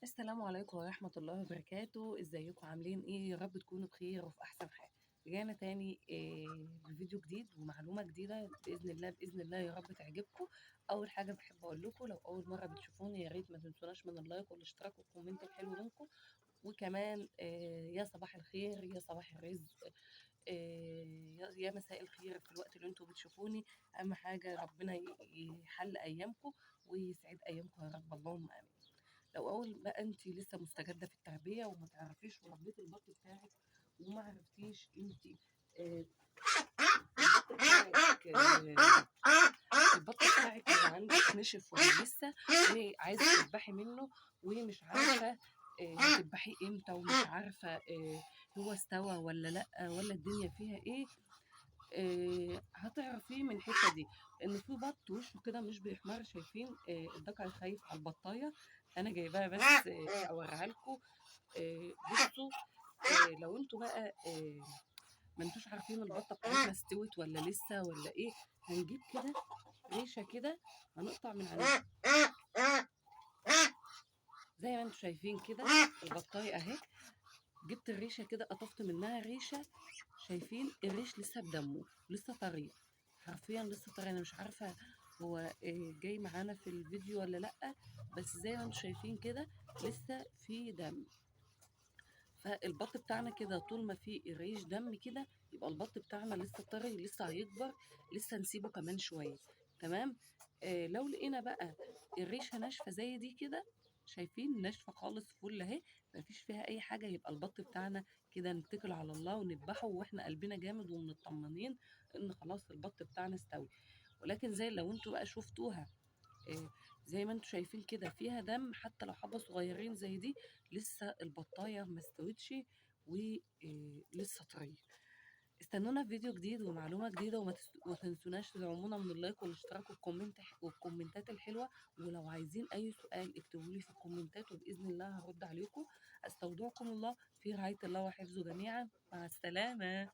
السلام عليكم ورحمة الله وبركاته. ازيكم عاملين ايه؟ يا رب تكونوا بخير وفي احسن حال. رجعنا تاني بفيديو جديد ومعلومة جديدة بإذن الله بإذن الله، يا رب تعجبكم. أول حاجة بحب أقول لكم، لو أول مرة بتشوفوني يا ريت ما تنسوناش من اللايك والاشتراك والكومنت الحلو منكم. وكمان يا صباح الخير يا صباح الرزق، يا مساء الخير في الوقت اللي انتوا بتشوفوني. أهم حاجة ربنا يحل أيامكم ويسعد أيامكم يا رب، اللهم آمين. لو اول بقى انت لسه مستجده في التربيه وما تعرفيش وربيتي البط بتاعك وما عرفتيش انت البط بتاعك اللي عندك نشف ولا لسه، وعايزه تذبحي منه ومش عارفه هتذبحيه امتى، ومش عارفه هو استوى ولا لا، ولا الدنيا فيها ايه. هتعرفيه من الحته دي ان في بط وشه كده مش بيحمر. شايفين الذكر خايف على البطايه؟ انا جايباها بس اوريها لكم. بصوا، لو انتوا بقى ما انتوش عارفين البطه بتاعتنا استوت ولا لسه ولا ايه، هنجيب كده ريشه كده، هنقطع من عليها زي ما انتوا شايفين كده. البطايه اهي، جبت الريشه كده قطفت منها ريشه. شايفين الريش لسه بدمه، لسه طري، حرفيا لسه طري. انا مش عارفه هو جاي معانا في الفيديو ولا لا، بس زي ما انتم شايفين كده لسه في دم. فالبط بتاعنا كده طول ما في الريش دم كده يبقى البط بتاعنا لسه طري، لسه هيكبر، لسه نسيبه كمان شويه. تمام. لو لقينا بقى الريشه ناشفه زي دي كده، شايفين ناشفه خالص فل اهي، مفيش فيها اي حاجه، يبقى البط بتاعنا كده نتكل على الله ونذبحه واحنا قلبنا جامد ومطمنين ان خلاص البط بتاعنا استوي. ولكن زي لو انتوا بقى شفتوها زي ما انتوا شايفين كده فيها دم، حتى لو حبة صغيرين زي دي، لسه البطاية ما استوتش ولسه طرية. استنونا في فيديو جديد ومعلومة جديدة، وما تنسوناش تدعمونا من اللايك والاشتراك والكومنتات الحلوة. ولو عايزين أي سؤال اكتبوا لي في الكومنتات وبإذن الله هرد عليكم. أستودعكم الله في رعاية الله وحفظه جميعا. مع السلامة.